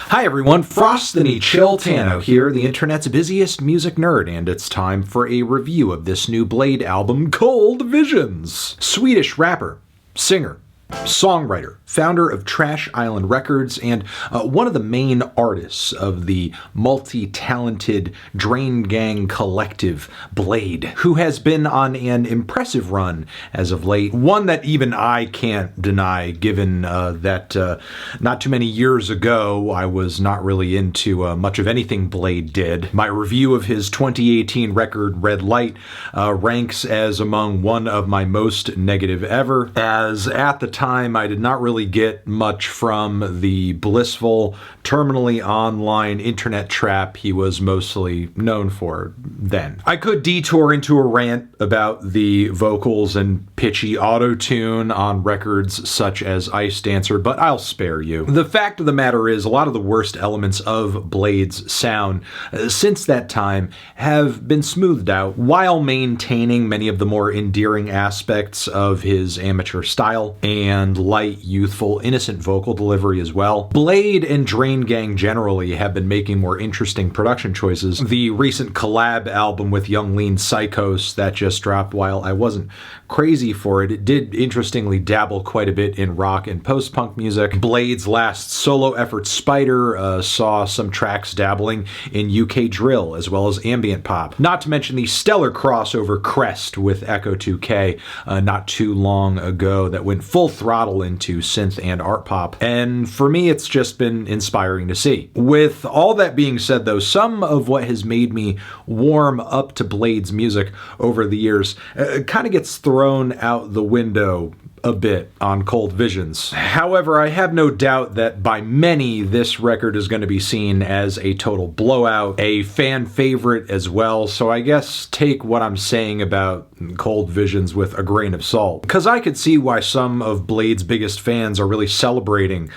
Hi everyone, Frosty Chiltano here, the internet's busiest music nerd, and it's time for a review of this new Bladee album, Cold Visions. Swedish rapper, singer, songwriter, founder of Trash Island Records, and one of the main artists of the multi-talented Drain Gang collective Bladee, who has been on an impressive run as of late. One that even I can't deny, given that not too many years ago I was not really into much of anything Bladee did. My review of his 2018 record Red Light ranks as among one of my most negative ever, as at the time I did not really get much from the blissful, terminally online internet trap he was mostly known for then. I could detour into a rant about the vocals and pitchy auto-tune on records such as Ice Dancer, but I'll spare you. The fact of the matter is, a lot of the worst elements of Blade's sound since that time have been smoothed out, while maintaining many of the more endearing aspects of his amateur style and light, youthful, innocent vocal delivery as well. Bladee and Drain Gang generally have been making more interesting production choices. The recent collab album with Young Lean Psychos that just dropped, while I wasn't crazy for it, it did interestingly dabble quite a bit in rock and post-punk music. Blade's last solo effort, Spider, saw some tracks dabbling in UK drill as well as ambient pop. Not to mention the stellar crossover Crest with Echo 2K not too long ago that went full throttle into synth and art pop. And for me, it's just been inspiring to see. With all that being said though, some of what has made me warm up to Blade's music over the years kind of gets thrown out the window a bit on Cold Visions. However, I have no doubt that by many, this record is going to be seen as a total blowout, a fan favorite as well, so I guess take what I'm saying about Cold Visions with a grain of salt. Because I could see why some of Blade's biggest fans are really celebrating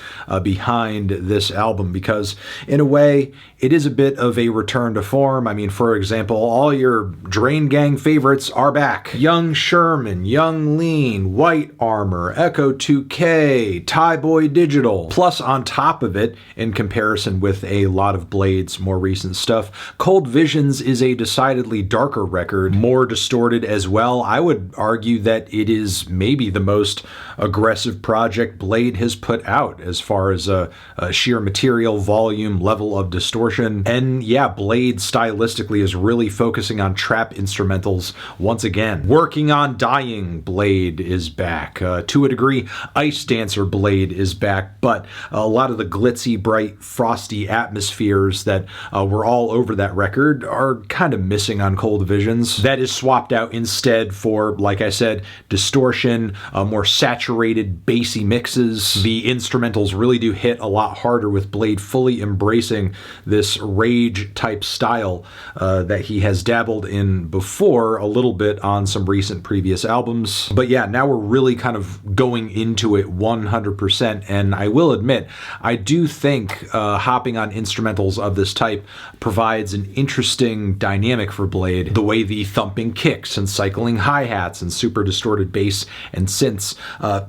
behind this album, because in a way, it is a bit of a return to form. I mean, for example, all your Drain Gang favorites are back. Young Sherman, Young Lean, White Armor, Echo 2K, Thai Boy Digital. Plus, on top of it, in comparison with a lot of Blade's more recent stuff, Cold Visions is a decidedly darker record, more distorted as well. I would argue that it is maybe the most aggressive project Bladee has put out as far as a sheer material, volume, level of distortion. And yeah, Bladee stylistically is really focusing on trap instrumentals once again. Working on Dying, Bladee is back. To a degree, Ice Dancer Bladee is back, but a lot of the glitzy, bright, frosty atmospheres that were all over that record are kind of missing on Cold Visions. That is swapped out instead for, like I said, distortion, more saturated, bassy mixes. The instrumentals really do hit a lot harder, with Bladee fully embracing this rage type style that he has dabbled in before a little bit on some recent previous albums. But yeah, now we're really kind of going into it 100%, and I will admit, I do think hopping on instrumentals of this type provides an interesting dynamic for Bladee. The way the thumping kicks and cycling hi-hats and super distorted bass and synths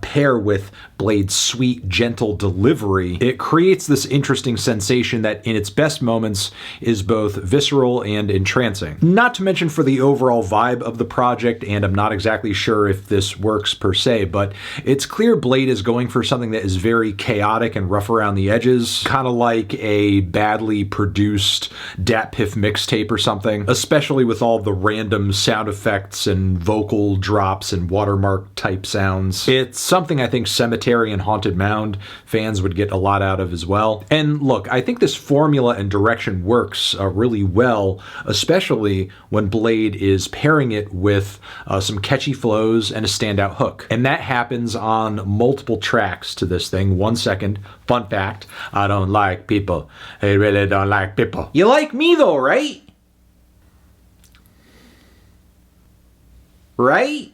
pair with Blade's sweet, gentle delivery, it creates this interesting sensation that in its best moments is both visceral and entrancing. Not to mention for the overall vibe of the project, and I'm not exactly sure if this works per se, but it's clear Bladee is going for something that is very chaotic and rough around the edges, kind of like a badly produced Dat Piff mixtape or something, especially with all the random sound effects and vocal drops and watermark type sounds. It's something I think Cemetery and Haunted Mound fans would get a lot out of as well. And look, I think this formula and direction works really well, especially when Bladee is pairing it with some catchy flows and a standout hook. And that happens on multiple tracks to this thing. 1 second, fun fact, I don't like people. I really don't like people. You like me though, right? Right?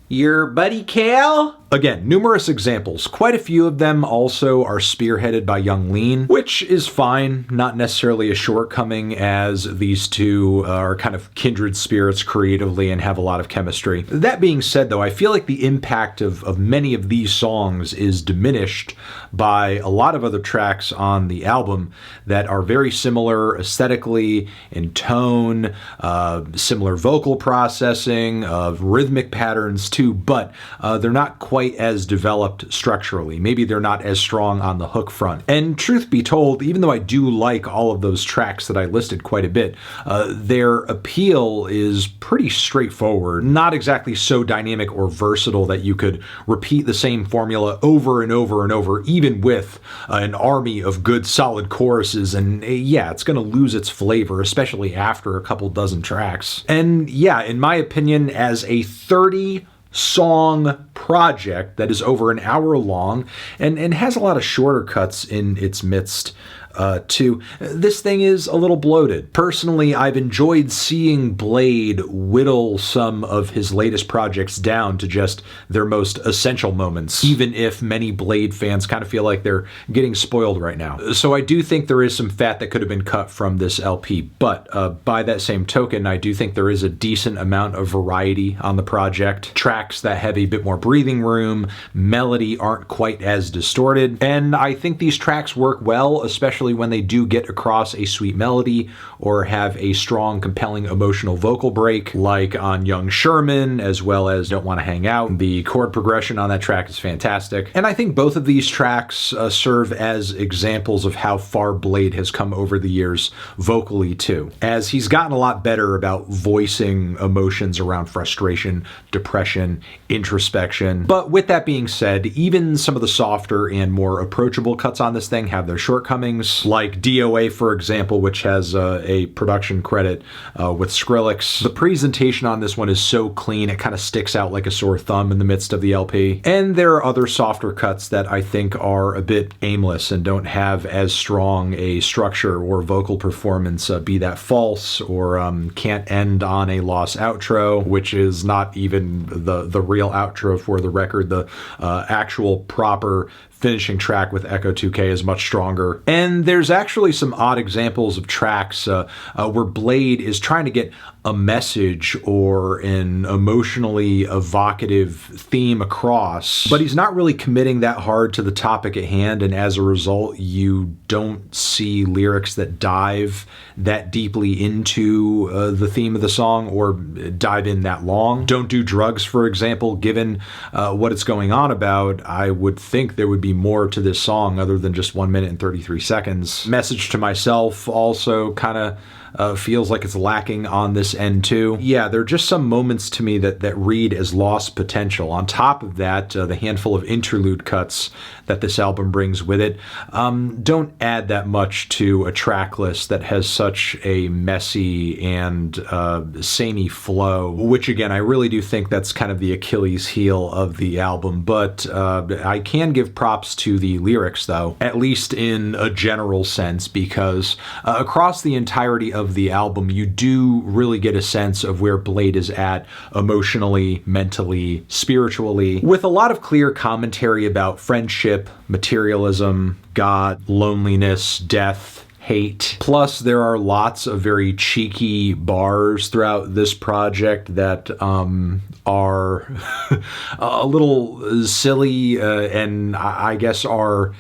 Your buddy Cal? Again, numerous examples. Quite a few of them also are spearheaded by Young Lean, which is fine, not necessarily a shortcoming, as these two are kind of kindred spirits creatively and have a lot of chemistry. That being said, though, I feel like the impact of many of these songs is diminished by a lot of other tracks on the album that are very similar aesthetically, in tone, similar vocal processing, rhythmic patterns too, but they're not quite as developed structurally. Maybe they're not as strong on the hook front. And truth be told, even though I do like all of those tracks that I listed quite a bit, their appeal is pretty straightforward. Not exactly so dynamic or versatile that you could repeat the same formula over and over and over, even with an army of good solid choruses. And yeah, it's going to lose its flavor, especially after a couple dozen tracks. And yeah, in my opinion, as a 30-song project that is over an hour long and has a lot of shorter cuts in its midst, too, this thing is a little bloated. Personally, I've enjoyed seeing Bladee whittle some of his latest projects down to just their most essential moments, even if many Bladee fans kind of feel like they're getting spoiled right now. So I do think there is some fat that could have been cut from this LP, but by that same token, I do think there is a decent amount of variety on the project. Tracks that have a bit more breathing room, melody aren't quite as distorted, and I think these tracks work well, especially when they do get across a sweet melody or have a strong, compelling emotional vocal break, like on Young SHERMAN, as well as Don't Want to Hang Out. The chord progression on that track is fantastic. And I think both of these tracks serve as examples of how far Bladee has come over the years vocally too, as he's gotten a lot better about voicing emotions around frustration, depression, introspection. But with that being said, even some of the softer and more approachable cuts on this thing have their shortcomings, like DOA, for example, which has a production credit with Skrillex. The presentation on this one is so clean, it kind of sticks out like a sore thumb in the midst of the LP. And there are other softer cuts that I think are a bit aimless and don't have as strong a structure or vocal performance, be that false or can't end on a lost outro, which is not even the real outro for the record. The actual proper finishing track with Echo 2K is much stronger. And there's actually some odd examples of tracks where Bladee is trying to get a message or an emotionally evocative theme across, but he's not really committing that hard to the topic at hand, and as a result, you don't see lyrics that dive that deeply into the theme of the song or dive in that long. Don't Do Drugs, for example, given what it's going on about, I would think there would be more to this song other than just 1 minute and 33 seconds. Message to Myself also kind of feels like it's lacking on this end too. Yeah, there are just some moments to me that read as lost potential. On top of that, the handful of interlude cuts that this album brings with it don't add that much to a track list that has such a messy and samey flow, which again, I really do think that's kind of the Achilles heel of the album. But I can give props to the lyrics though, at least in a general sense, because across the entirety of the album, you do really get a sense of where Bladee is at emotionally, mentally, spiritually, with a lot of clear commentary about friendship, materialism, God, loneliness, death, hate. Plus, there are lots of very cheeky bars throughout this project that are a little silly and I guess are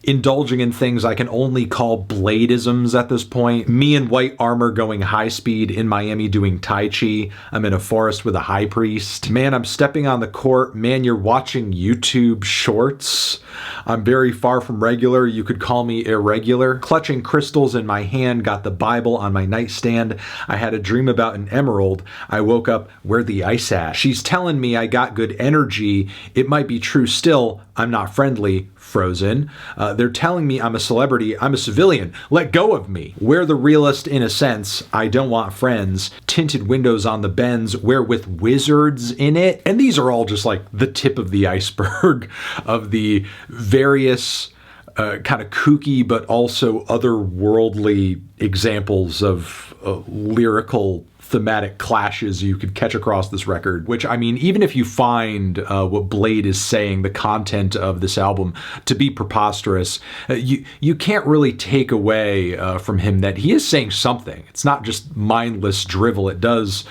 indulging in things I can only call Bladeisms at this point. Me in white armor going high speed in Miami doing Tai Chi. I'm in a forest with a high priest. Man, I'm stepping on the court. Man, you're watching YouTube shorts. I'm very far from regular. You could call me irregular. Clutching crystals in my hand, got the Bible on my nightstand. I had a dream about an emerald. I woke up, where the ice at? She's telling me I got good energy. It might be true still. I'm not friendly. Frozen. They're telling me I'm a celebrity. I'm a civilian. Let go of me. We're the realist in a sense. I don't want friends. Tinted windows on the Benz. We're with wizards in it. And these are all just like the tip of the iceberg of the various kind of kooky but also otherworldly examples of lyrical thematic clashes you could catch across this record, which, I mean, even if you find what Bladee is saying, the content of this album, to be preposterous, you can't really take away from him that he is saying something. It's not just mindless drivel. It does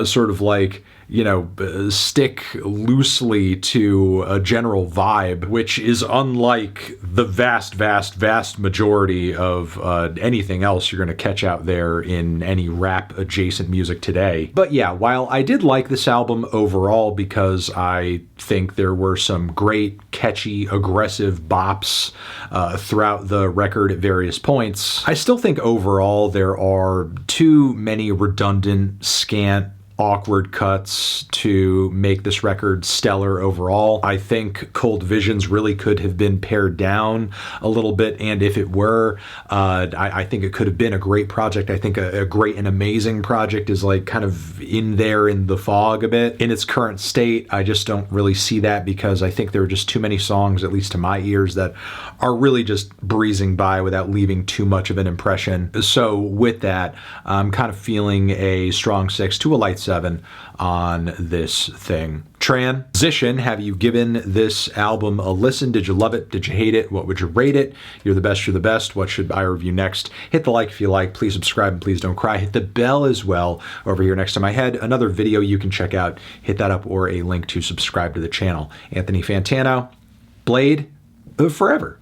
sort of like, you know, stick loosely to a general vibe, which is unlike the vast majority of anything else you're going to catch out there in any rap adjacent music today. But yeah, while I did like this album overall because I think there were some great, catchy, aggressive bops throughout the record at various points, I still think overall there are too many redundant, scant, awkward cuts to make this record stellar overall. I think Cold Visions really could have been pared down a little bit, and if it were, I think it could have been a great project. I think a great and amazing project is like kind of in there in the fog a bit. In its current state, I just don't really see that because I think there are just too many songs, at least to my ears, that are really just breezing by without leaving too much of an impression. So with that, I'm kind of feeling a strong 6 to a light 7 on this thing. Transition, have you given this album a listen? Did you love it? Did you hate it? What would you rate it? You're the best, you're the best. What should I review next? Hit the like if you like. Please subscribe and please don't cry. Hit the bell as well over here next to my head. Another video you can check out. Hit that up or a link to subscribe to the channel. Anthony Fantano, Bladee, forever.